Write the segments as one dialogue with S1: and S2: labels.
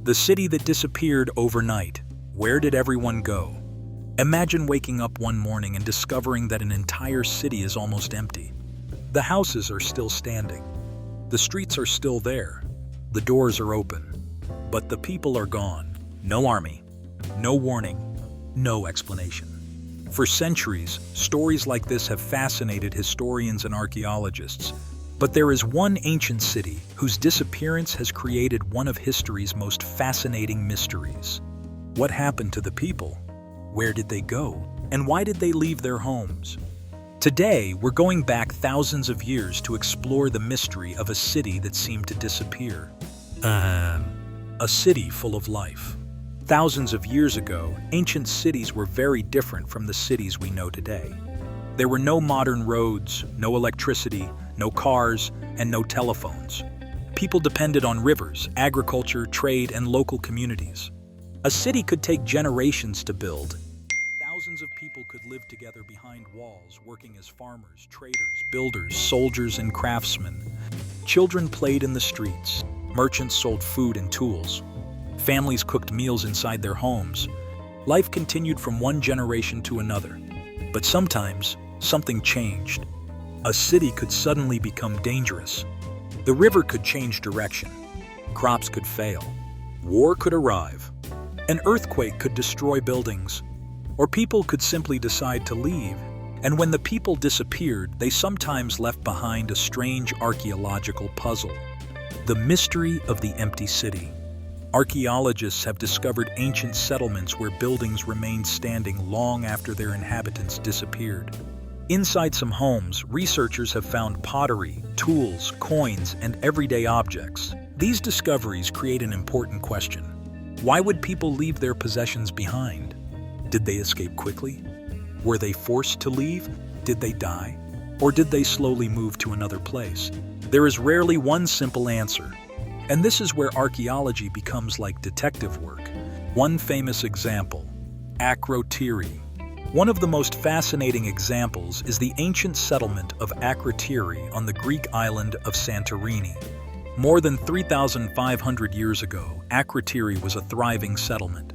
S1: The city that disappeared overnight. Where did everyone go? Imagine waking up one morning and discovering that an entire city is almost empty. The houses are still standing. The streets are still there. The doors are open. But the people are gone. No army. No warning. No explanation. For centuries, stories like this have fascinated historians and archaeologists. But there is one ancient city whose disappearance has created one of history's most fascinating mysteries. What happened to the people? Where did they go? And why did they leave their homes? Today, we're going back thousands of years to explore the mystery of a city that seemed to disappear. A city full of life. Thousands of years ago, ancient cities were very different from the cities we know today. There were no modern roads, no electricity, no cars, and no telephones. People depended on rivers, agriculture, trade, and local communities. A city could take generations to build. Thousands of people could live together behind walls, working as farmers, traders, builders, soldiers, and craftsmen. Children played in the streets. Merchants sold food and tools. Families cooked meals inside their homes. Life continued from one generation to another. But sometimes, something changed. A city could suddenly become dangerous. The river could change direction. Crops could fail. War could arrive. An earthquake could destroy buildings. Or people could simply decide to leave. And when the people disappeared, they sometimes left behind a strange archaeological puzzle. The mystery of the empty city. Archaeologists have discovered ancient settlements where buildings remained standing long after their inhabitants disappeared. Inside some homes, researchers have found pottery, tools, coins, and everyday objects. These discoveries create an important question. Why would people leave their possessions behind? Did they escape quickly? Were they forced to leave? Did they die? Or did they slowly move to another place? There is rarely one simple answer. And this is where archaeology becomes like detective work. One famous example, Akrotiri. One of the most fascinating examples is the ancient settlement of Akrotiri on the Greek island of Santorini. More than 3,500 years ago, Akrotiri was a thriving settlement.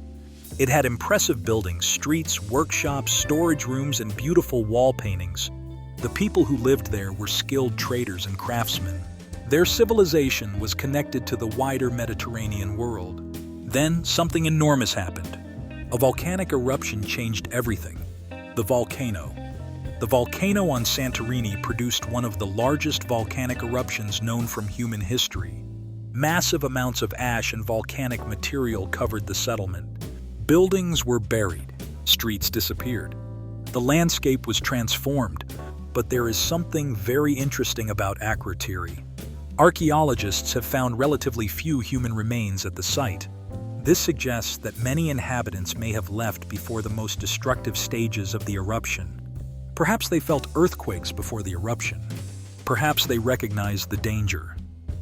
S1: It had impressive buildings, streets, workshops, storage rooms, and beautiful wall paintings. The people who lived there were skilled traders and craftsmen. Their civilization was connected to the wider Mediterranean world. Then, something enormous happened. A volcanic eruption changed everything. The volcano. The volcano on Santorini produced one of the largest volcanic eruptions known from human history. Massive amounts of ash and volcanic material covered the settlement. Buildings were buried. Streets disappeared. The landscape was transformed. But there is something very interesting about Akrotiri. Archaeologists have found relatively few human remains at the site. This suggests that many inhabitants may have left before the most destructive stages of the eruption. Perhaps they felt earthquakes before the eruption. Perhaps they recognized the danger.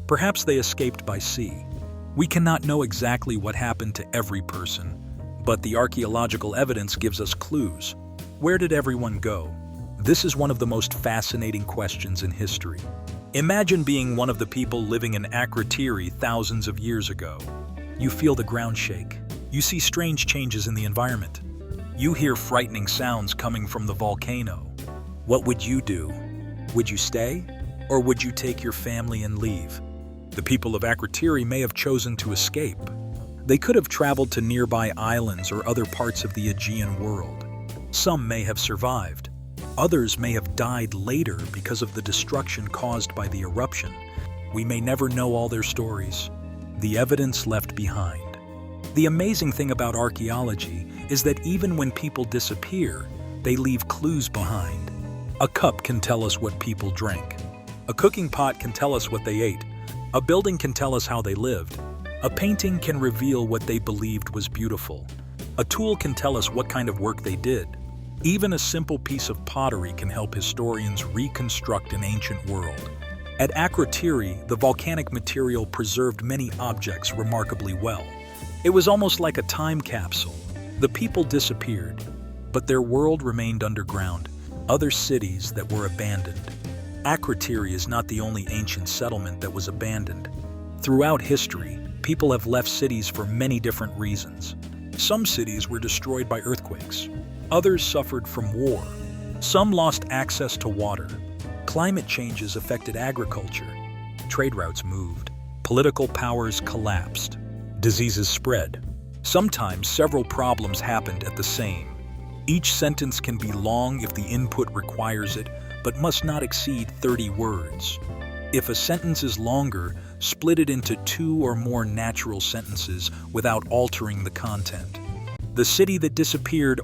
S1: Perhaps they escaped by sea. We cannot know exactly what happened to every person, but the archaeological evidence gives us clues. Where did everyone go? This is one of the most fascinating questions in history. Imagine being one of the people living in Akrotiri thousands of years ago. You feel the ground shake. You see strange changes in the environment. You hear frightening sounds coming from the volcano. What would you do? Would you stay? Or would you take your family and leave? The people of Akrotiri may have chosen to escape. They could have traveled to nearby islands or other parts of the Aegean world. Some may have survived. Others may have died later because of the destruction caused by the eruption. We may never know all their stories. The evidence left behind. The amazing thing about archaeology is that even when people disappear, they leave clues behind. A cup can tell us what people drank. A cooking pot can tell us what they ate. A building can tell us how they lived. A painting can reveal what they believed was beautiful. A tool can tell us what kind of work they did. Even a simple piece of pottery can help historians reconstruct an ancient world. At Akrotiri, the volcanic material preserved many objects remarkably well. It was almost like a time capsule. The people disappeared, but their world remained underground, other cities that were abandoned. Akrotiri is not the only ancient settlement that was abandoned. Throughout history, People have left cities for many different reasons. Some cities were destroyed by earthquakes. Others suffered from war. Some lost access to water. Climate changes affected agriculture. Trade routes moved. Political powers collapsed. Diseases spread. Sometimes several problems happened at the same. Each sentence can be long if the input requires it, but must not exceed 30 words. If a sentence is longer, split it into 2 or more natural sentences without altering the content. The city that disappeared